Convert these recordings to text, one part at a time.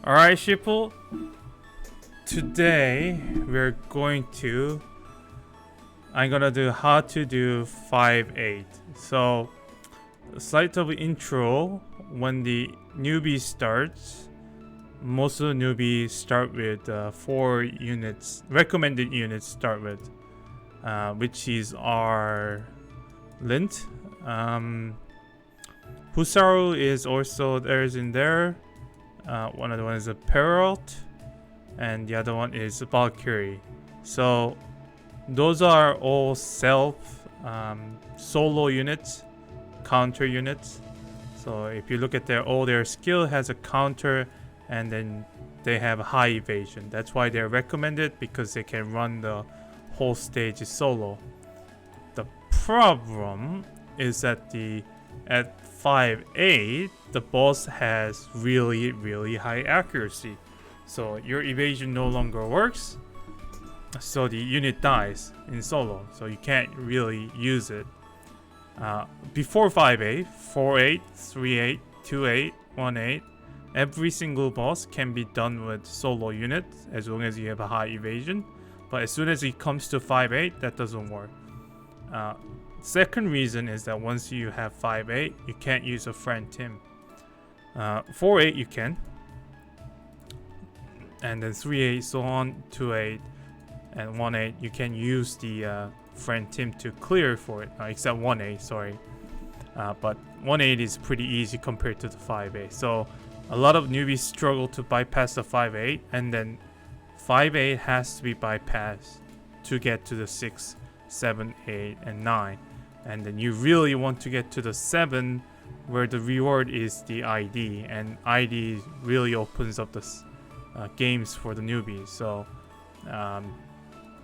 Alright, Shipple. Today I'm gonna do how to do 5-8. So, slight of intro. When the newbie starts, most of the newbies start with 4 units. Recommended units start with, which is our Lint. Husaru is also there's in there. One of the one is a Peralt, and the other one is Valkyrie. So those are all self solo units, counter units. So if you look at all their skill has a counter, and then they have high evasion. That's why they're recommended, because they can run the whole stage solo. The problem is that at 5-8, the boss has really high accuracy. So your evasion no longer works. So the unit dies in solo. So you can't really use it. Before 5-8, 4-8, 3-8, 2-8, 1-8, every single boss can be done with solo unit as long as you have a high evasion. But as soon as it comes to 5-8, that doesn't work. Second reason is that once you have 5-8, you can't use a friend team. 4-8 you can, and then 3-8, so on, 2-8, and 1-8 you can use the friend team to clear for it, except 1-8, sorry. But 1-8 is pretty easy compared to the 5-8. So a lot of newbies struggle to bypass the 5-8, and then 5-8 has to be bypassed to get to the 6, 7, 8, and 9. And then you really want to get to the 7, where the reward is the ID, and ID really opens up the games for the newbies. So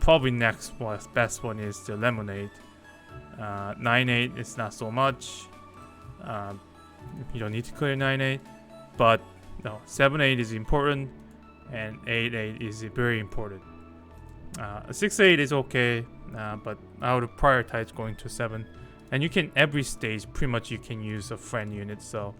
probably next best one is the Lemonade. 9-8 is not so much. You don't need to clear 9-8, but no, 7-8 is important, and 8-8 is very important. 6-8 is okay, but I would prioritize going to 7. And you can, every stage pretty much you can use a friend unit. So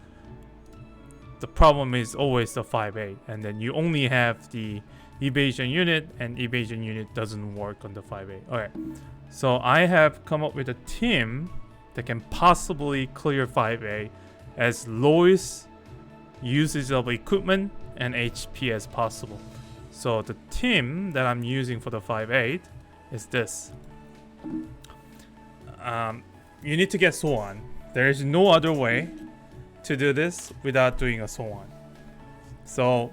the problem is always the 5-8, and then you only have the evasion unit, and evasion unit doesn't work on the 5-8. Okay, so I have come up with a team that can possibly clear 5-8 as lowest usage of equipment and HP as possible. So the team that I'm using for the 5-8 is this. You need to get Soan. There is no other way to do this without doing a Soan. So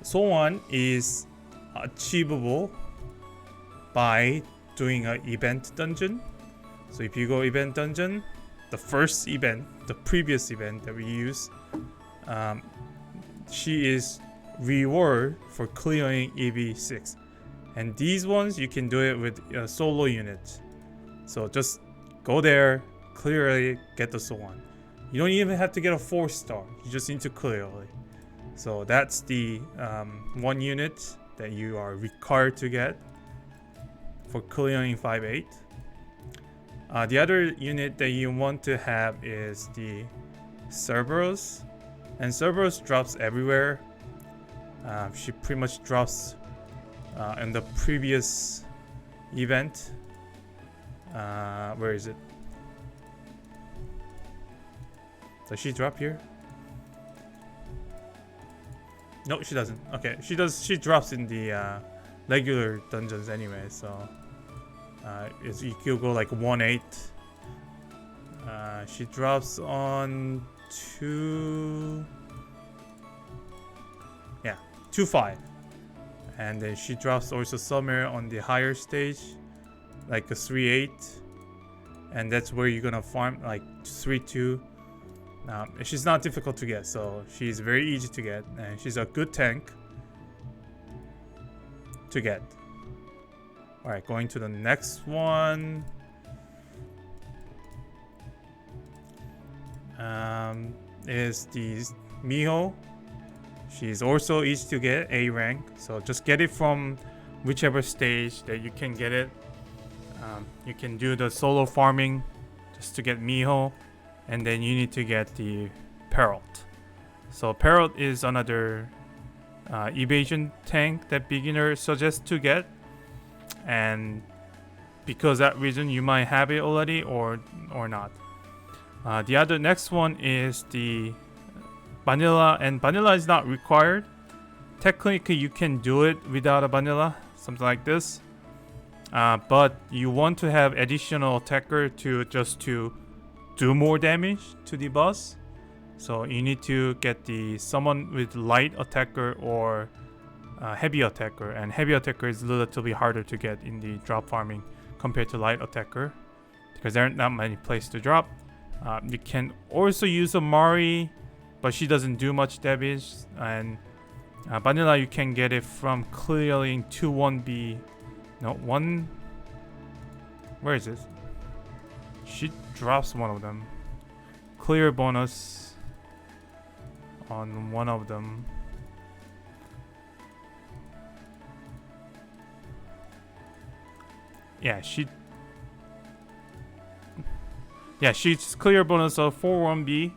Soan is achievable by doing an event dungeon. So if you go event dungeon, the first event, the previous event that we use, she is reward for clearing EV6, and these ones you can do it with a solo unit. So just go there, clear it, get the Soan. You don't even have to get a 4-star, you just need to clear it. So that's the one unit that you are required to get for clearing 5-8. The other unit that you want to have is the Cerberus, and Cerberus drops everywhere. She pretty much drops in the previous event. Where is it? Does she drop here? No, she doesn't. Okay, she does. She drops in the regular dungeons anyway. So you go like 1-8. She drops on 2. 2-5, and then she drops also somewhere on the higher stage, like a 3-8, and that's where you're gonna farm like 3-2. She's not difficult to get, so she's very easy to get, and she's a good tank to get. All right, going to the next one. Is the Miho. She's also easy to get, A rank, so just get it from whichever stage that you can get it. You can do the solo farming just to get Miho, and then you need to get the Peralt. So Parrot is another evasion tank that beginner suggests to get, and because that reason you might have it already or not. The other next one is the vanilla, and vanilla is not required. Technically you can do it without a vanilla, something like this, but you want to have additional attacker to do more damage to the boss. So you need to get the someone with light attacker or heavy attacker, and heavy attacker is relatively harder to get in the drop farming compared to light attacker because there aren't that many places to drop. You can also use a Mari, but she doesn't do much damage, and vanilla you can get it from clearing 2-1B. No, one. Where is it? She drops one of them. Clear bonus on one of them. Yeah, she's clear bonus of 4-1B.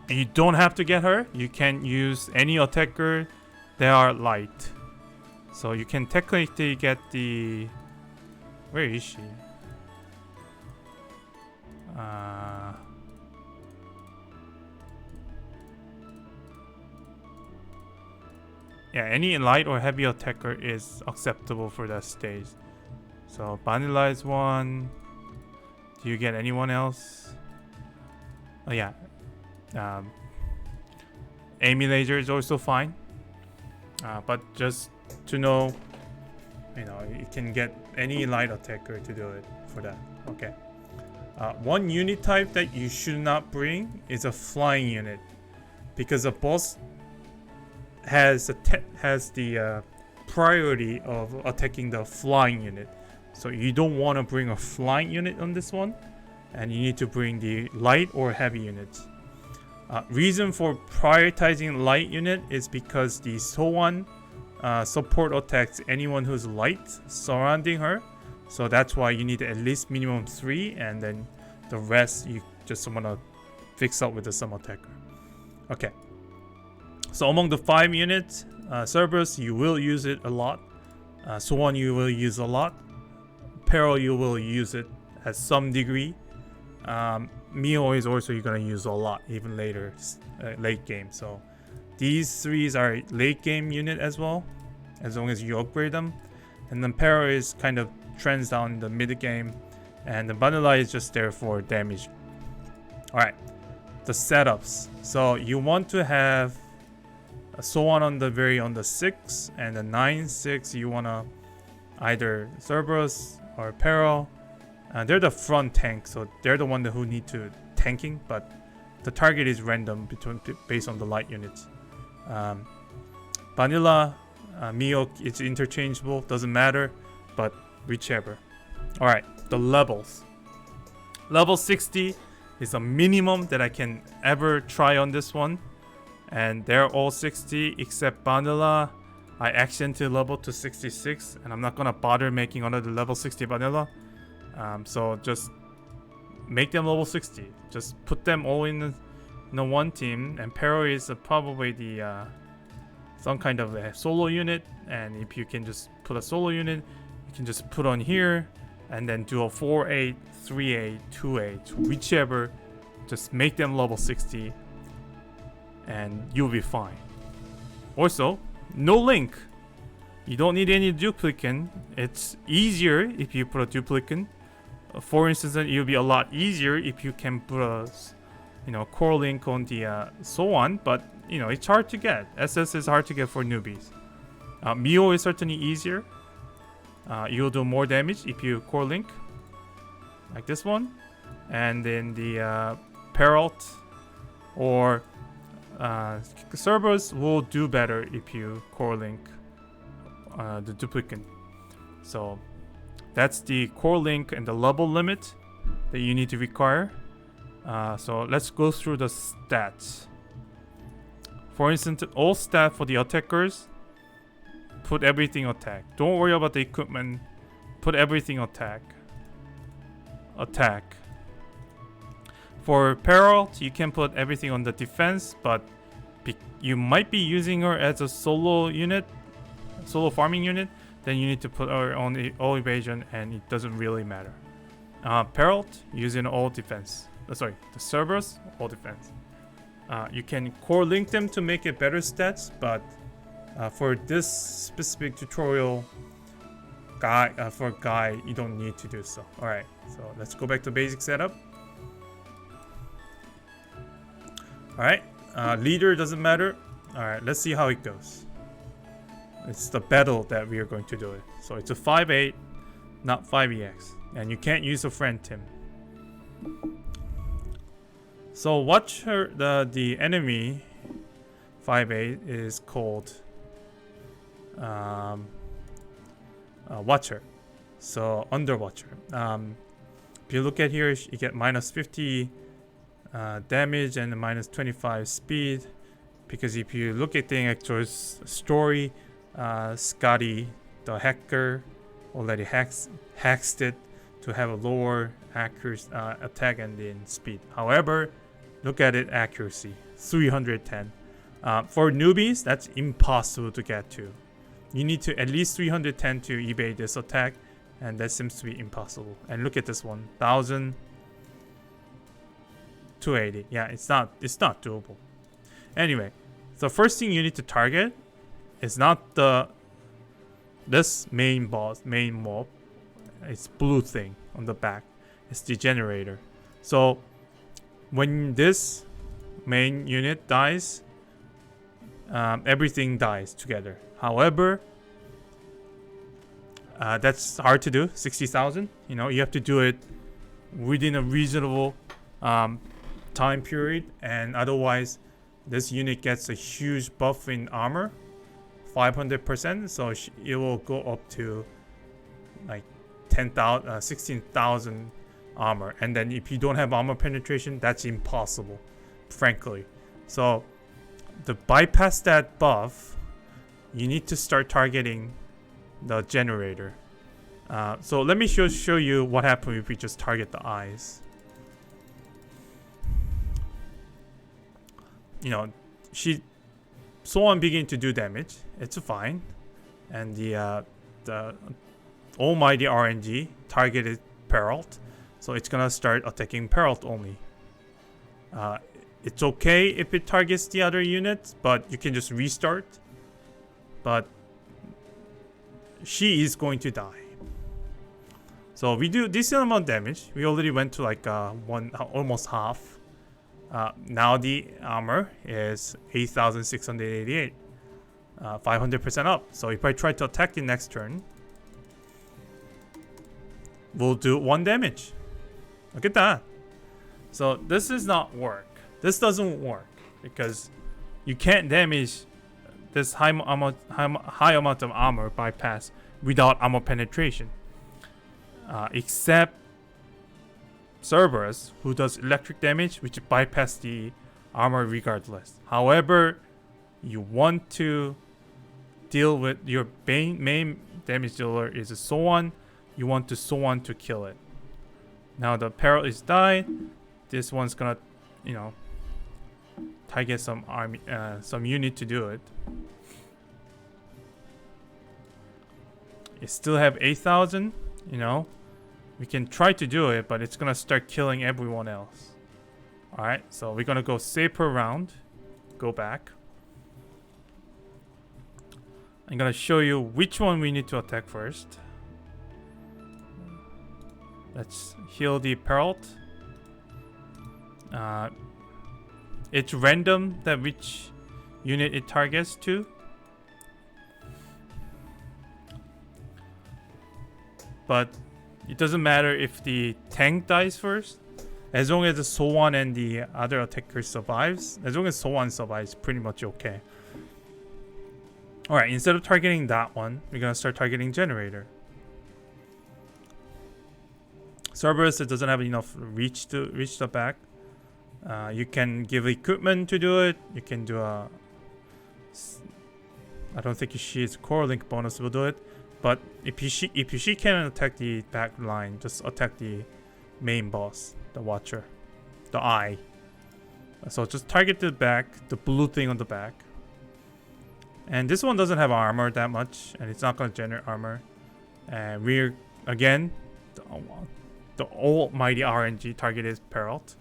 You don't have to get her. You can use any attacker that are light. So you can technically get the... Where is she? Yeah, any light or heavy attacker is acceptable for that stage. So vanilla is one. Do you get anyone else? Oh yeah. Amy laser is also fine. But just to know, you can get any light attacker to do it for that. Okay. One unit type that you should not bring is a flying unit, because the boss has the priority of attacking the flying unit. So you don't want to bring a flying unit on this one, and you need to bring the light or heavy units. Reason for prioritizing light unit is because the Soan support attacks anyone who's light surrounding her. So that's why you need at least minimum 3, and then the rest you just want to fix up with the some attacker. Okay. So among the 5 units, Cerberus you will use it a lot. Soan you will use a lot. Peril you will use it at some degree. Mio is also you're gonna use a lot even later, late game. So these 3 are late game unit as well, as long as you upgrade them. And then Peril is kind of trends down in the mid game, and the vanilla is just there for damage. Alright, the setups. So you want to have a Soan on the 6, and the 9-6 you wanna either Cerberus or Peril. They're the front tank, so they're the one who need to tanking, but the target is random based on the light units. Vanilla, Mio, it's interchangeable, doesn't matter, but whichever. Alright, the levels. Level 60 is a minimum that I can ever try on this one, and they're all 60 except vanilla. I accidentally leveled to 66, and I'm not gonna bother making another level 60 vanilla. So just make them level 60. Just put them all in one team, and Peril is probably the some kind of a solo unit, and if you can just put a solo unit, you can just put on here and then do a 4-8, 3-8, 2-8, whichever. Just make them level 60 and you'll be fine. Also, no link. You don't need any duplicate. It's easier if you put a duplicate. For instance, it'll be a lot easier if you can put a core link on the Soan, but it's hard to get. SS is hard to get for newbies. Mio is certainly easier. You'll do more damage if you core link, like this one, and then the Peralt or Cerberus will do better if you core link the duplicate. So that's the core link and the level limit that you need to require. So let's go through the stats. For instance, all stat for the attackers, put everything attack. Don't worry about the equipment. Put everything attack. Attack. For Peralt, you can put everything on the defense, but you might be using her as a solo unit, solo farming unit. Then you need to put her on all evasion, and it doesn't really matter. Peralt using all defense. Sorry, the Cerberus all defense. You can core link them to make it better stats, but for this specific tutorial, for Guy, you don't need to do so. All right, so let's go back to basic setup. Alright, leader doesn't matter. Alright, let's see how it goes. It's the battle that we are going to do it. So it's a 5-8, not 5EX. And you can't use a friend Tim. So watch her, the enemy 5-8 is called Watcher. So Underwatcher. If you look at here, you get minus 50 damage and minus 25 speed, because if you look at the actual story, Scotty the hacker already hacks it to have a lower accuracy attack and in speed. However, look at it accuracy 310. For newbies, that's impossible to get to. You need to at least 310 to evade this attack, and that seems to be impossible. And look at this one, 1000. 280. Yeah, it's not doable. Anyway, the first thing you need to target is not this main mob. It's blue thing on the back. It's the generator. So when this main unit dies, everything dies together. However, that's hard to do. 60,000. You know, you have to do it within a reasonable time period, and otherwise this unit gets a huge buff in armor, 500%, so it will go up to like 10,000 16,000 armor, and then if you don't have armor penetration, that's impossible, frankly. So to bypass that buff, you need to start targeting the generator. So let me show you what happens if we just target the eyes. You know, Someone begin to do damage. It's fine, and the almighty RNG targeted Peralt, so it's gonna start attacking Peralt only. It's okay if it targets the other units, but you can just restart. But she is going to die. So we do decent amount of damage. We already went to like almost half. Now the armor is 8,688, 500% up. So if I try to attack the next turn, we'll do 1 damage. Look at that. So this does not work. This doesn't work because you can't damage this high amount of armor bypass without armor penetration, except Cerberus, who does electric damage, which bypass the armor regardless. However, you want to deal with your main damage dealer is a Soan. You want to Soan to kill it. Now the Peril is died. This one's gonna, you know, target some army, some unit to do it. You still have 8,000, you know. We can try to do it, but it's gonna start killing everyone else. Alright, so we're gonna go save per round. Go back. I'm gonna show you which one we need to attack first. Let's heal the Peralt. It's random that which unit it targets to. But it doesn't matter if the tank dies first. As long as the Soan and the other attacker survives. As long as Soan survives, pretty much okay. Alright, instead of targeting that one, we're gonna start targeting generator. Cerberus, it doesn't have enough reach to reach the back. You can give equipment to do it. You can do a... I don't think she's core link bonus will do it. But if she can attack the back line, just attack the main boss, the Watcher. the eye. So just target the back, the blue thing on the back. And this one doesn't have armor that much, and it's not going to generate armor. And we're, again, the almighty RNG target is Peralt.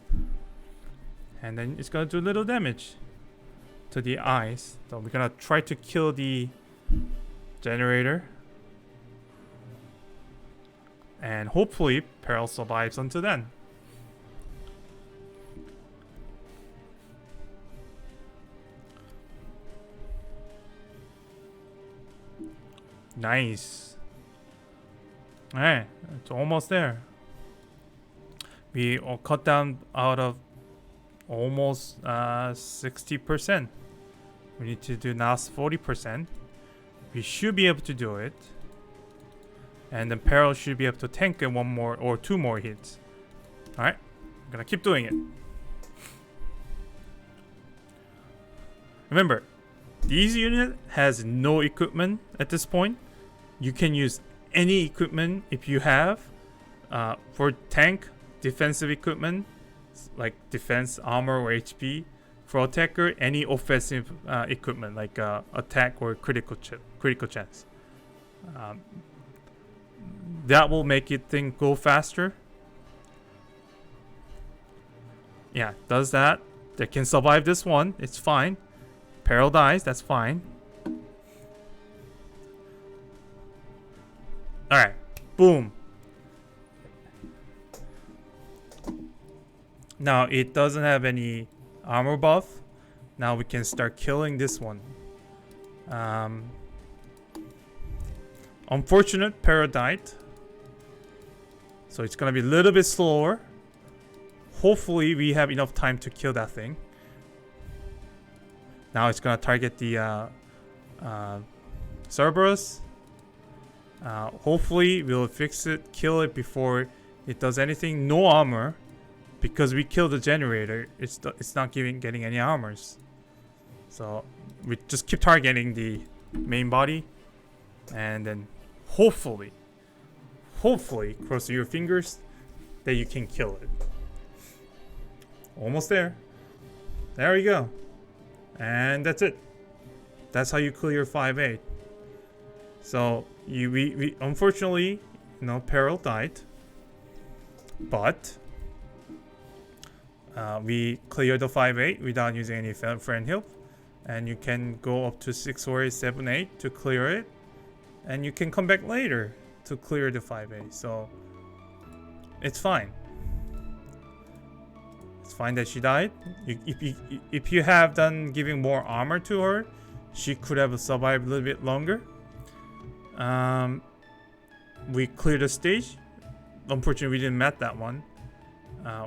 And then it's going to do little damage to the eyes. So we're going to try to kill the generator. And hopefully Peralt survives until then. Nice. Alright, it's almost there. We cut down out of almost 60%. We need to do now 40%. We should be able to do it. And then Peril should be able to tank it one more or two more hits. Alright, I'm gonna keep doing it. Remember, this unit has no equipment at this point. You can use any equipment if you have. For tank, defensive equipment like defense, armor, or HP. For attacker, any offensive equipment like attack or critical chance. That will make it go faster. Yeah, does that. They can survive this one. It's fine. Peril dies. That's fine. Alright. Boom. Now it doesn't have any armor buff. Now we can start killing this one. Unfortunate, Peril died. So it's gonna be a little bit slower. Hopefully we have enough time to kill that thing. Now it's gonna target the Cerberus. Hopefully we'll fix it, kill it before it does anything. No armor, because we killed the generator. It's not getting any armors. So we just keep targeting the main body, and then hopefully, cross your fingers that you can kill it. Almost there. There we go. And that's it. That's how you clear 5-8. So we unfortunately, Peril died, but we cleared the 5-8 without using any friend help, and you can go up to 6 or 7-8 to clear it, and you can come back later to clear the 5-8. So it's fine. It's fine that she died. If you have done giving more armor to her, she could have survived a little bit longer. We cleared the stage. Unfortunately, we didn't met that one.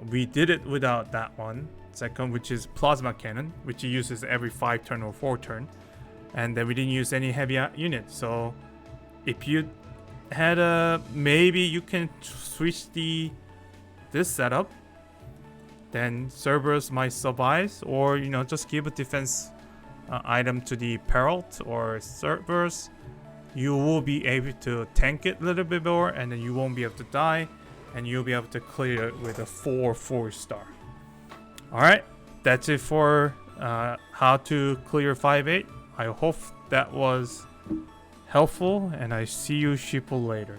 We did it without that one second, which is plasma cannon, which uses every 5 turn or 4 turn, and then we didn't use any heavy unit. So if you had maybe you can switch this setup, then Cerberus might survive, or just give a defense item to the Peralt or Cerberus. You will be able to tank it a little bit more, and then you won't be able to die, and you'll be able to clear it with a 4-4-star. Alright, that's it for how to clear 5-8. I hope that was helpful, and I see you sheeple later.